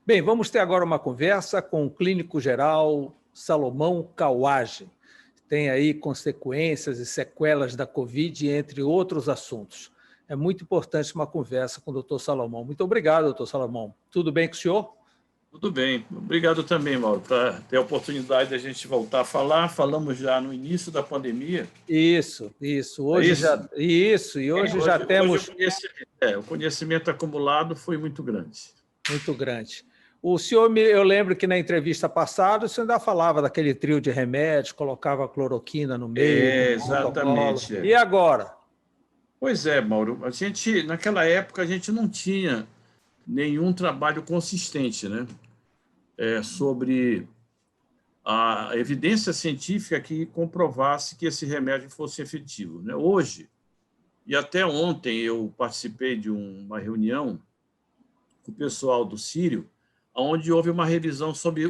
Bem, vamos ter agora uma conversa com o clínico geral Salomão Khawaja. Tem aí consequências e sequelas da Covid, entre outros assuntos. É muito importante uma conversa com o doutor Salomão. Muito obrigado, doutor Salomão. Tudo bem com o senhor? Tudo bem. Obrigado também, Mauro, por ter a oportunidade de a gente voltar a falar. Falamos já no início da pandemia. Isso. É Hoje isso? já. Isso, e hoje já temos. O conhecimento acumulado foi muito grande. Muito grande. O senhor, eu lembro que na entrevista passada o senhor ainda falava daquele trio de remédios, colocava cloroquina no meio do protocolo. Exatamente. E agora? Pois é, Mauro. Naquela época, a gente não tinha nenhum trabalho consistente, né? Sobre a evidência científica que comprovasse que esse remédio fosse efetivo, né? Hoje, e até ontem eu participei de uma reunião com o pessoal do Sírio, onde houve uma revisão sobre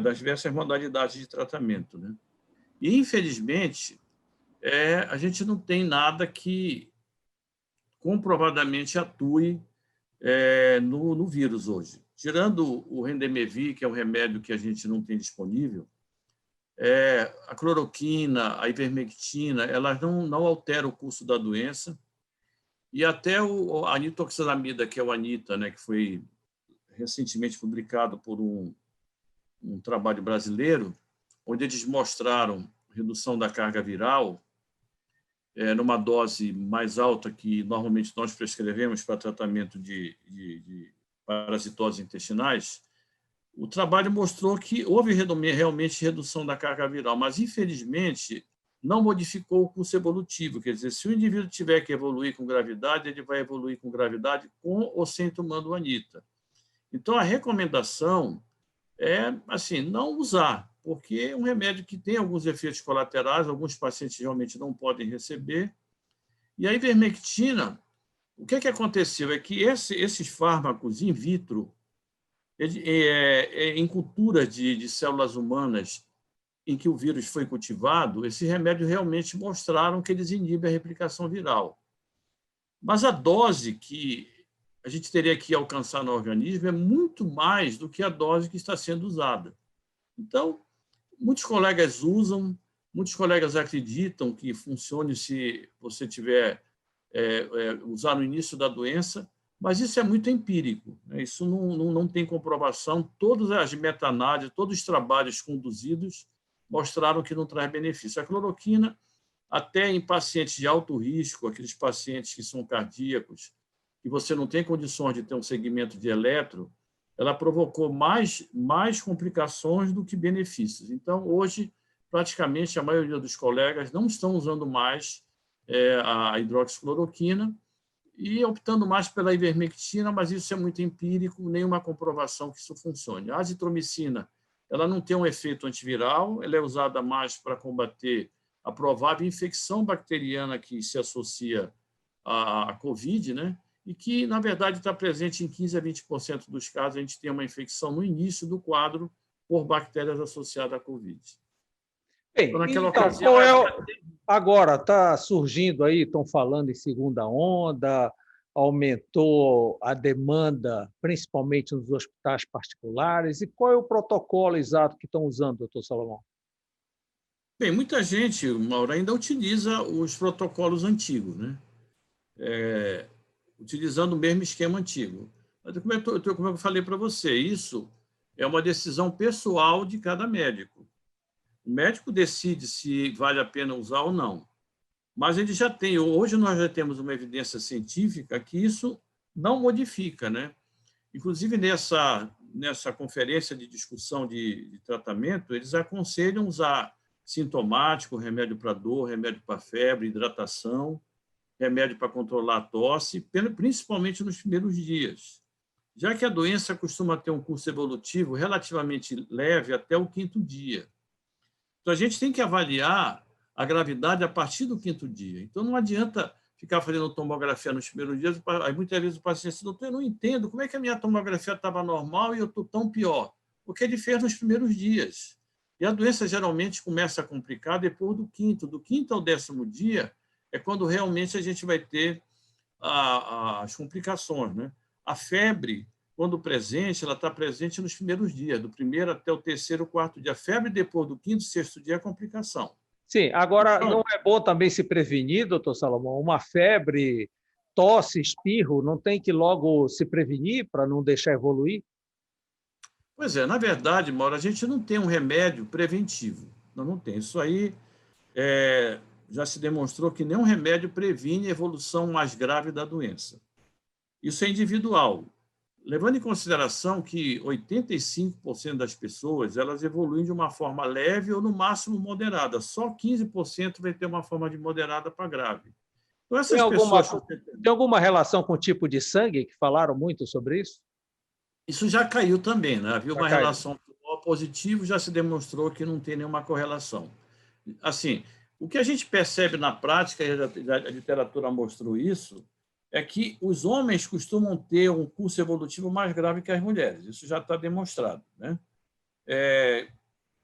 das diversas modalidades de tratamento, né? E, infelizmente, a gente não tem nada que comprovadamente atue no vírus hoje. Tirando o Remdesivir, que é um remédio que a gente não tem disponível, a cloroquina, a ivermectina, elas não alteram o curso da doença, e até a nitoxanamida, que é o ANITA, né, que foi recentemente publicado por um trabalho brasileiro, onde eles mostraram redução da carga viral numa dose mais alta que normalmente nós prescrevemos para tratamento de parasitoses intestinais. O trabalho mostrou que houve realmente redução da carga viral, mas, infelizmente, não modificou o curso evolutivo. Quer dizer, se o indivíduo tiver que evoluir com gravidade, ele vai evoluir com gravidade com ou sem tomando o ANITA. Então, a recomendação é, assim, não usar, porque é um remédio que tem alguns efeitos colaterais, alguns pacientes realmente não podem receber. E a ivermectina, o que aconteceu? É que esses fármacos in vitro, em culturas de células humanas em que o vírus foi cultivado, esse remédio realmente mostraram que eles inibem a replicação viral. Mas a dose que a gente teria que alcançar no organismo é muito mais do que a dose que está sendo usada. Então, muitos colegas usam, muitos colegas acreditam que funcione se você tiver usar no início da doença, mas isso é muito empírico, né? Isso não tem comprovação. Todas as meta-análises, todos os trabalhos conduzidos mostraram que não traz benefício. A cloroquina, até em pacientes de alto risco, aqueles pacientes que são cardíacos, que você não tem condições de ter um segmento de eletro, ela provocou mais complicações do que benefícios. Então, hoje, praticamente, a maioria dos colegas não estão usando mais a hidroxicloroquina e optando mais pela ivermectina, mas isso é muito empírico, nenhuma comprovação que isso funcione. A azitromicina, ela não tem um efeito antiviral, ela é usada mais para combater a provável infecção bacteriana que se associa à Covid, né? E que, na verdade, está presente em 15% a 20% dos casos. A gente tem uma infecção no início do quadro por bactérias associadas à Covid. Bem, então, qual agora está surgindo aí, estão falando em segunda onda, aumentou a demanda, principalmente nos hospitais particulares, e qual é o protocolo exato que estão usando, doutor Salomão? Bem, muita gente, Mauro, ainda utiliza os protocolos antigos, né? Utilizando o mesmo esquema antigo. Mas, como eu falei para você, isso é uma decisão pessoal de cada médico. O médico decide se vale a pena usar ou não. Mas ele já tem, hoje nós já temos uma evidência científica que isso não modifica, né? Inclusive, nessa conferência de discussão de tratamento, eles aconselham usar sintomático, remédio para dor, remédio para febre, hidratação, remédio para controlar a tosse, principalmente nos primeiros dias, já que a doença costuma ter um curso evolutivo relativamente leve até o 5º dia. Então, a gente tem que avaliar a gravidade a partir do 5º dia. Então, não adianta ficar fazendo tomografia nos primeiros dias. Aí, muitas vezes o paciente diz, doutor, eu não entendo como é que a minha tomografia estava normal e eu estou tão pior. Porque ele fez nos primeiros dias. E a doença geralmente começa a complicar depois do 5º. Do 5º ao 10º dia é quando realmente a gente vai ter as complicações, né? A febre quando presente, ela está presente nos primeiros dias, do primeiro até o terceiro, quarto dia. A febre, depois do quinto, sexto dia, é complicação. Sim, agora então, não é bom também se prevenir, doutor Salomão? Uma febre, tosse, espirro, não tem que logo se prevenir para não deixar evoluir? Pois é, na verdade, Mauro, a gente não tem um remédio preventivo. Não tem. Isso aí já se demonstrou que nenhum remédio previne a evolução mais grave da doença. Isso é individual. Levando em consideração que 85% das pessoas elas evoluem de uma forma leve ou, no máximo, moderada. Só 15% vai ter uma forma de moderada para grave. Então, essas pessoas... Tem alguma relação com o tipo de sangue, que falaram muito sobre isso? Isso já caiu também, né? Havia uma relação positivo, já se demonstrou que não tem nenhuma correlação. Assim, o que a gente percebe na prática, e a literatura mostrou isso, é que os homens costumam ter um curso evolutivo mais grave que as mulheres. Isso já está demonstrado, né?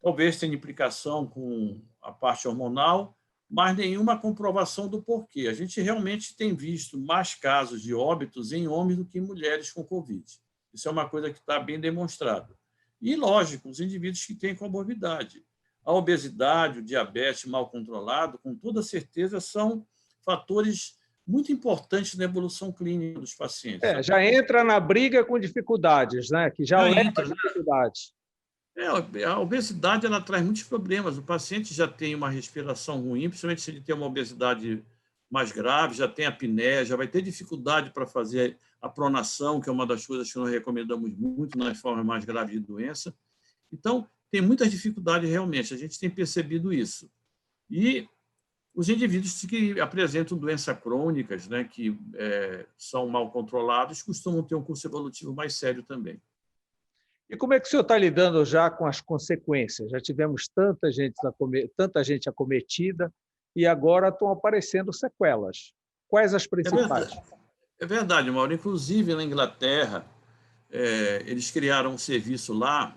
Talvez tenha implicação com a parte hormonal, mas nenhuma comprovação do porquê. A gente realmente tem visto mais casos de óbitos em homens do que em mulheres com Covid. Isso é uma coisa que está bem demonstrada. E, lógico, os indivíduos que têm comorbidade. A obesidade, o diabetes mal controlado, com toda certeza, são fatores muito importantes na evolução clínica dos pacientes. Já entra na briga com dificuldades, né? Que já entra dificuldades. A obesidade ela traz muitos problemas. O paciente já tem uma respiração ruim, principalmente se ele tem uma obesidade mais grave, já tem apneia, já vai ter dificuldade para fazer a pronação, que é uma das coisas que nós recomendamos muito nas formas mais graves de doença. Então, tem muitas dificuldades realmente, a gente tem percebido isso. E os indivíduos que apresentam doenças crônicas, né, que são mal controlados, costumam ter um curso evolutivo mais sério também. E como é que o senhor está lidando já com as consequências? Já tivemos tanta gente acometida e agora estão aparecendo sequelas. Quais as principais? É verdade, Mauro. Inclusive, na Inglaterra, eles criaram um serviço lá,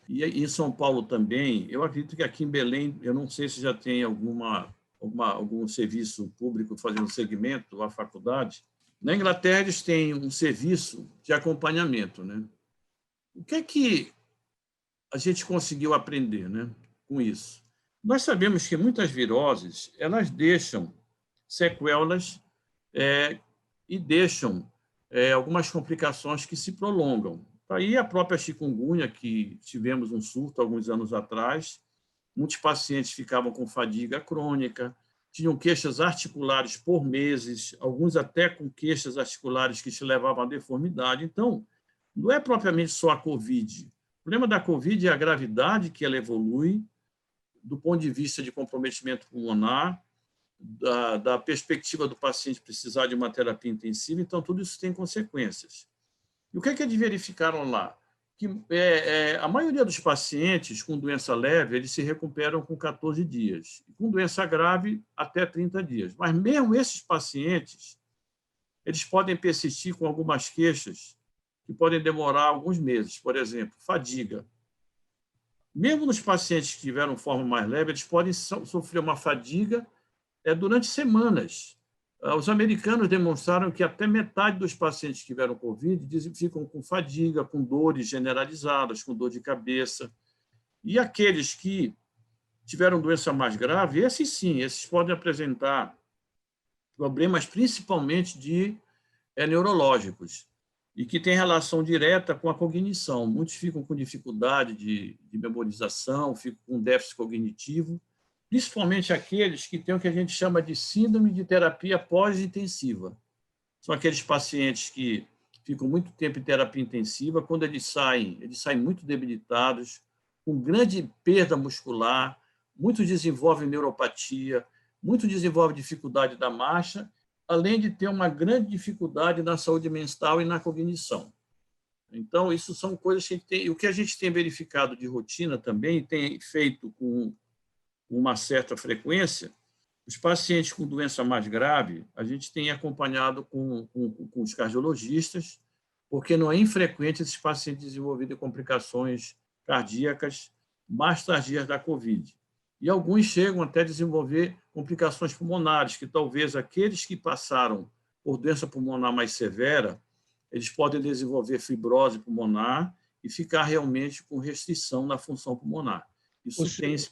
e em São Paulo também. Eu acredito que aqui em Belém, eu não sei se já tem algum serviço público fazendo segmento, a faculdade. Na Inglaterra, eles têm um serviço de acompanhamento, né? O que é que a gente conseguiu aprender, né, com isso? Nós sabemos que muitas viroses elas deixam sequelas e deixam algumas complicações que se prolongam. Aí a própria chikungunya, que tivemos um surto alguns anos atrás, muitos pacientes ficavam com fadiga crônica, tinham queixas articulares por meses, alguns até com queixas articulares que se levavam à deformidade. Então, não é propriamente só a Covid. O problema da Covid é a gravidade que ela evolui, do ponto de vista de comprometimento pulmonar, da perspectiva do paciente precisar de uma terapia intensiva. Então, tudo isso tem consequências. E o que é que eles verificaram lá? Que a maioria dos pacientes com doença leve, eles se recuperam com 14 dias. E com doença grave, até 30 dias. Mas mesmo esses pacientes, eles podem persistir com algumas queixas que podem demorar alguns meses. Por exemplo, fadiga. Mesmo nos pacientes que tiveram forma mais leve, eles podem sofrer uma fadiga durante semanas. Os americanos demonstraram que até metade dos pacientes que tiveram Covid ficam com fadiga, com dores generalizadas, com dor de cabeça. E aqueles que tiveram doença mais grave, esses sim, esses podem apresentar problemas principalmente neurológicos e que têm relação direta com a cognição. Muitos ficam com dificuldade de memorização, ficam com déficit cognitivo, principalmente aqueles que têm o que a gente chama de síndrome de terapia pós-intensiva. São aqueles pacientes que ficam muito tempo em terapia intensiva, quando eles saem muito debilitados, com grande perda muscular, muitos desenvolvem neuropatia, muitos desenvolvem dificuldade da marcha, além de ter uma grande dificuldade na saúde mental e na cognição. Então, isso são coisas que a gente tem. E o que a gente tem verificado de rotina também, tem feito com uma certa frequência, os pacientes com doença mais grave, a gente tem acompanhado com os cardiologistas, porque não é infrequente esses pacientes desenvolverem complicações cardíacas mais tardias da Covid. E alguns chegam até a desenvolver complicações pulmonares, que talvez aqueles que passaram por doença pulmonar mais severa eles podem desenvolver fibrose pulmonar e ficar realmente com restrição na função pulmonar. Isso tem se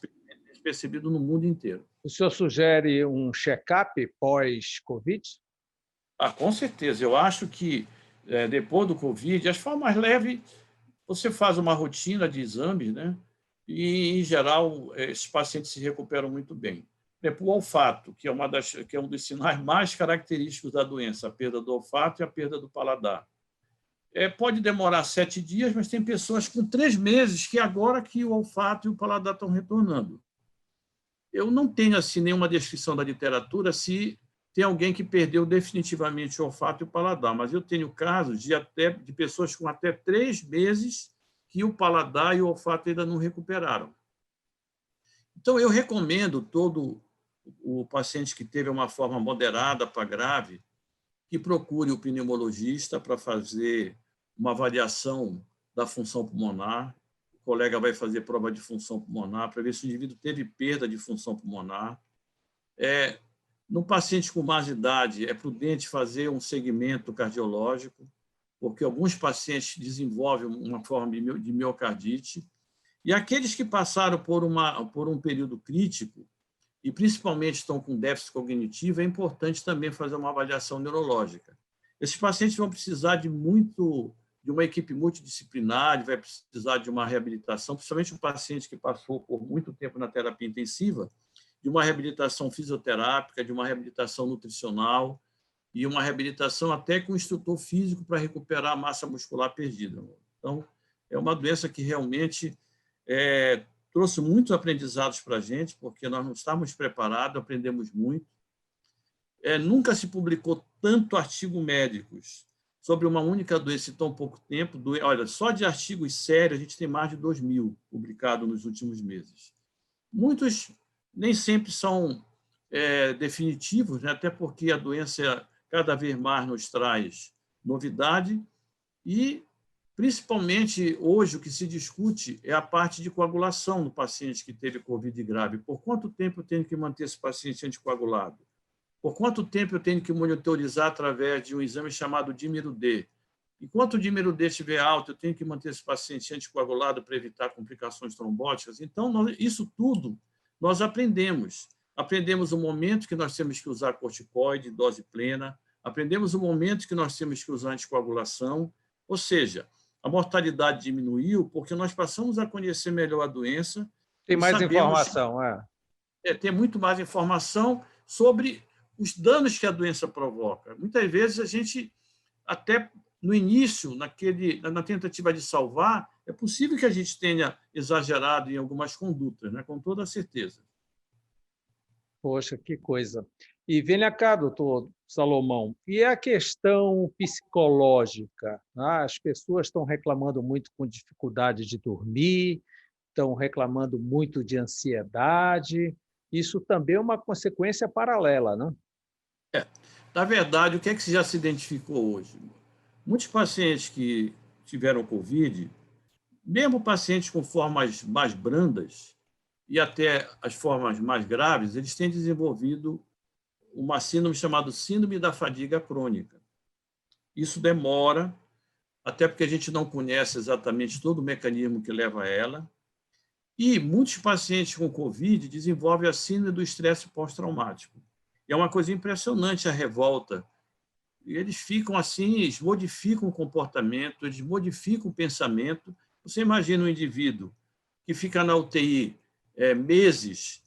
percebido no mundo inteiro. O senhor sugere um check-up pós-Covid? Com certeza. Eu acho que, depois do Covid, as formas leves, você faz uma rotina de exames, né? E, em geral, esses pacientes se recuperam muito bem. O olfato, que é um dos sinais mais característicos da doença, a perda do olfato e a perda do paladar. Pode demorar 7 dias, mas tem pessoas com 3 meses que agora que o olfato e o paladar estão retornando. Eu não tenho assim nenhuma descrição da literatura se tem alguém que perdeu definitivamente o olfato e o paladar, mas eu tenho casos de pessoas com até 3 meses que o paladar e o olfato ainda não recuperaram. Então, eu recomendo todo o paciente que teve uma forma moderada para grave que procure o pneumologista para fazer uma avaliação da função pulmonar. O colega vai fazer prova de função pulmonar para ver se o indivíduo teve perda de função pulmonar. No paciente com mais idade, é prudente fazer um segmento cardiológico, porque alguns pacientes desenvolvem uma forma de miocardite. E aqueles que passaram por um período crítico, e principalmente estão com déficit cognitivo, é importante também fazer uma avaliação neurológica. Esses pacientes vão precisar de uma equipe multidisciplinar, vai precisar de uma reabilitação, principalmente o paciente que passou por muito tempo na terapia intensiva, de uma reabilitação fisioterápica, de uma reabilitação nutricional e uma reabilitação até com instrutor físico para recuperar a massa muscular perdida. Então, é uma doença que realmente trouxe muitos aprendizados para a gente, porque nós não estávamos preparados, aprendemos muito. Nunca se publicou tanto artigos médicos sobre uma única doença em tão pouco tempo. Olha, só de artigos sérios a gente tem mais de 2.000 publicados nos últimos meses. Muitos nem sempre são definitivos, né? Até porque a doença cada vez mais nos traz novidade e, principalmente, hoje, o que se discute é a parte de coagulação no paciente que teve Covid grave. Por quanto tempo eu tenho que manter esse paciente anticoagulado? Por quanto tempo eu tenho que monitorizar através de um exame chamado dímero D? Enquanto o dímero D estiver alto, eu tenho que manter esse paciente anticoagulado para evitar complicações trombóticas. Então, isso tudo nós aprendemos. Aprendemos o momento que nós temos que usar corticoide, dose plena, aprendemos o momento que nós temos que usar anticoagulação, ou seja, a mortalidade diminuiu porque nós passamos a conhecer melhor a doença. Tem mais informação, tem muito mais informação sobre os danos que a doença provoca. Muitas vezes a gente, até no início, na tentativa de salvar, é possível que a gente tenha exagerado em algumas condutas, né? Com toda certeza. Poxa, que coisa. E venha cá, doutor Salomão, e a questão psicológica? As pessoas estão reclamando muito com dificuldade de dormir, estão reclamando muito de ansiedade. Isso também é uma consequência paralela, não? Na verdade, o que é que já se identificou hoje? Muitos pacientes que tiveram Covid, mesmo pacientes com formas mais brandas e até as formas mais graves, eles têm desenvolvido uma síndrome chamada síndrome da fadiga crônica. Isso demora, até porque a gente não conhece exatamente todo o mecanismo que leva a ela. E muitos pacientes com Covid desenvolvem a síndrome do estresse pós-traumático. E é uma coisa impressionante a revolta. E eles ficam assim, eles modificam o comportamento, eles modificam o pensamento. Você imagina um indivíduo que fica na UTI meses,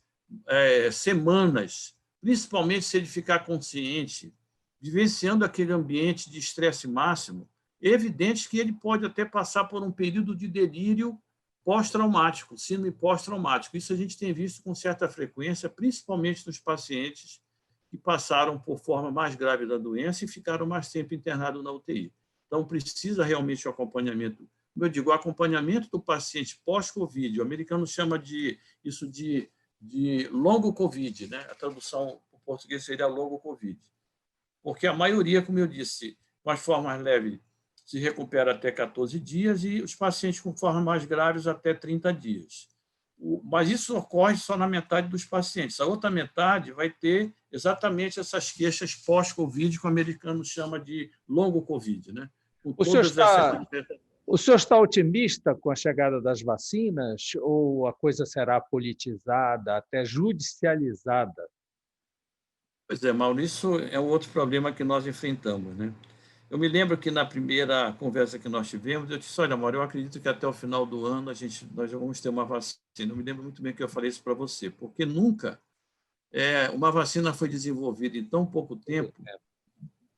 semanas, principalmente se ele ficar consciente, vivenciando aquele ambiente de estresse máximo, é evidente que ele pode até passar por um período de delírio pós-traumático, síndrome pós-traumático. Isso a gente tem visto com certa frequência, principalmente nos pacientes que passaram por forma mais grave da doença e ficaram mais tempo internados na UTI. Então, precisa realmente o acompanhamento. Como eu digo, o acompanhamento do paciente pós-Covid, o americano chama isso de longo Covid, né? A tradução para o português seria longo Covid. Porque a maioria, como eu disse, com as formas leves, se recupera até 14 dias e os pacientes com formas mais graves até 30 dias. Mas isso ocorre só na metade dos pacientes. A outra metade vai ter exatamente essas queixas pós-Covid, que o americano chama de longo Covid, né? com O senhor todas essas... O senhor está otimista com a chegada das vacinas ou a coisa será politizada, até judicializada? Pois é, Mauro, isso é um outro problema que nós enfrentamos, né? Eu me lembro que na primeira conversa que nós tivemos, eu disse, olha, Mauro, eu acredito que até o final do ano nós já vamos ter uma vacina. Eu me lembro muito bem que eu falei isso para você, porque nunca uma vacina foi desenvolvida em tão pouco tempo,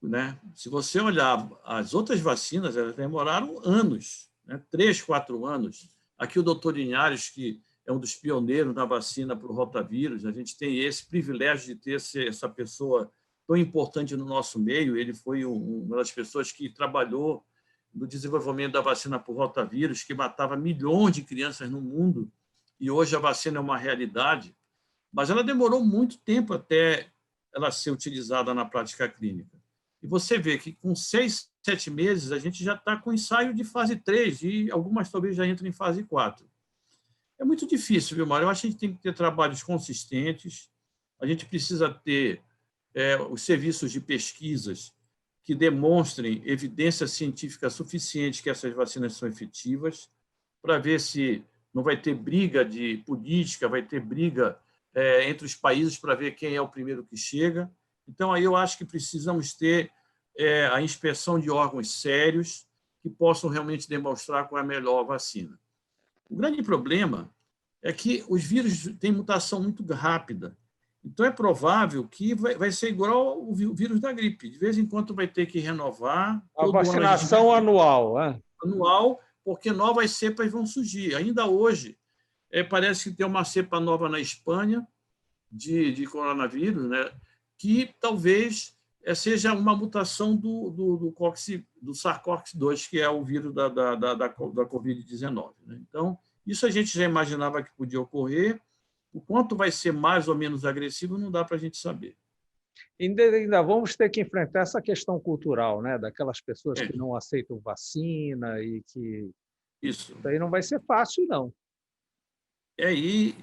né? Se você olhar as outras vacinas, elas demoraram anos, né? 3, 4 anos. Aqui o doutor Linhares, que é um dos pioneiros na vacina para o rotavírus, a gente tem esse privilégio de ter essa pessoa tão importante no nosso meio. Ele foi uma das pessoas que trabalhou no desenvolvimento da vacina para o rotavírus, que matava milhões de crianças no mundo, e hoje a vacina é uma realidade, mas ela demorou muito tempo até ela ser utilizada na prática clínica. E você vê que com 6, 7 meses a gente já está com ensaio de fase 3 e algumas talvez já entrem em fase 4. É muito difícil, viu, Mário? Eu acho que a gente tem que ter trabalhos consistentes, a gente precisa ter os serviços de pesquisas que demonstrem evidência científica suficiente que essas vacinas são efetivas, para ver se não vai ter briga de política, vai ter briga entre os países para ver quem é o primeiro que chega. Então, aí eu acho que precisamos ter a inspeção de órgãos sérios que possam realmente demonstrar qual é a melhor vacina. O grande problema é que os vírus têm mutação muito rápida. Então, é provável que vai ser igual ao vírus da gripe. De vez em quando vai ter que renovar. A vacinação anual. Anual, porque novas cepas vão surgir. Ainda hoje, parece que tem uma cepa nova na Espanha de coronavírus, né, que talvez seja uma mutação do SARS-CoV-2, que é o vírus da Covid-19. Né? Então, isso a gente já imaginava que podia ocorrer. O quanto vai ser mais ou menos agressivo não dá para a gente saber. Ainda vamos ter que enfrentar essa questão cultural, né? Daquelas pessoas que não aceitam vacina e que... Isso aí não vai ser fácil, não. E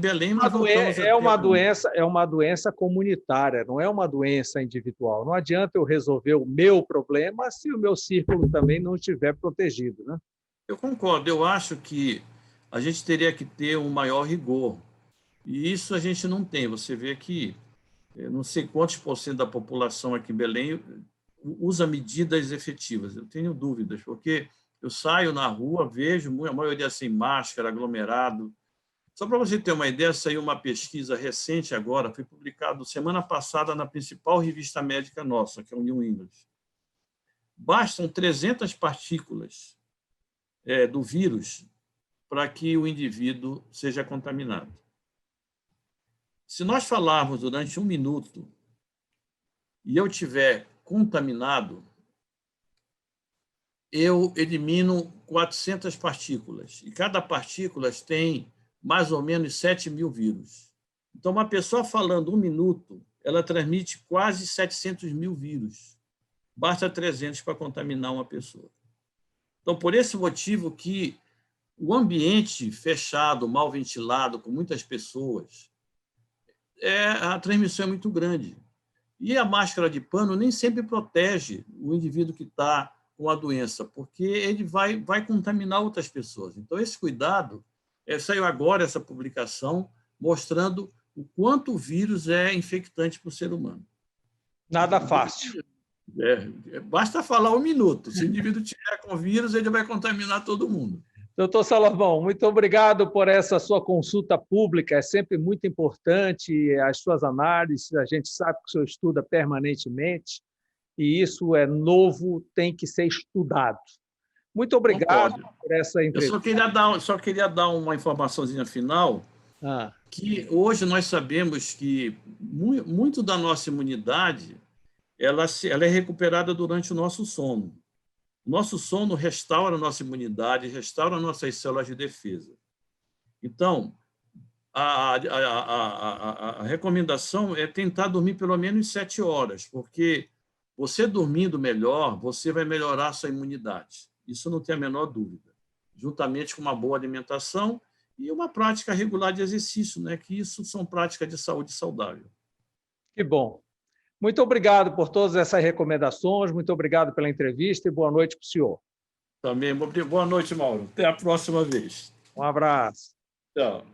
Belém nós voltamos é uma doença comunitária, não é uma doença individual. Não adianta eu resolver o meu problema se o meu círculo também não estiver protegido, né? Eu concordo. Eu acho que a gente teria que ter um maior rigor. E isso a gente não tem. Você vê que não sei quantos % da população aqui em Belém usa medidas efetivas. Eu tenho dúvidas, porque eu saio na rua, vejo a maioria sem máscara, aglomerado. Só para você ter uma ideia, saiu uma pesquisa recente agora, foi publicado semana passada na principal revista médica nossa, que é o New England. Bastam 300 partículas do vírus para que o indivíduo seja contaminado. Se nós falarmos durante 1 minuto e eu tiver contaminado, eu elimino 400 partículas. E cada partícula tem mais ou menos 7.000 vírus. Então, uma pessoa falando 1 minuto, ela transmite quase 700.000 vírus. Basta 300 para contaminar uma pessoa. Então, por esse motivo que o ambiente fechado, mal ventilado, com muitas pessoas, a transmissão é muito grande. E a máscara de pano nem sempre protege o indivíduo que está com a doença, porque ele vai contaminar outras pessoas. Então, esse cuidado, saiu agora essa publicação mostrando o quanto o vírus é infectante para o ser humano. Nada fácil. Basta falar 1 minuto. Se o indivíduo tiver com vírus, ele vai contaminar todo mundo. Doutor Salomão, muito obrigado por essa sua consulta pública. É sempre muito importante as suas análises. A gente sabe que o senhor estuda permanentemente e isso é novo, tem que ser estudado. Muito obrigado por essa entrevista. Eu só queria dar uma informaçãozinha final, que hoje nós sabemos que muito da nossa imunidade ela é recuperada durante o nosso sono. Nosso sono restaura a nossa imunidade, restaura nossas células de defesa. Então, a recomendação é tentar dormir pelo menos 7 horas, porque você dormindo melhor, você vai melhorar a sua imunidade. Isso não tem a menor dúvida. Juntamente com uma boa alimentação e uma prática regular de exercício, né? Que isso são práticas de saúde saudável. Que bom. Muito obrigado por todas essas recomendações, muito obrigado pela entrevista e boa noite para o senhor. Também, boa noite, Mauro. Até a próxima vez. Um abraço. Tchau.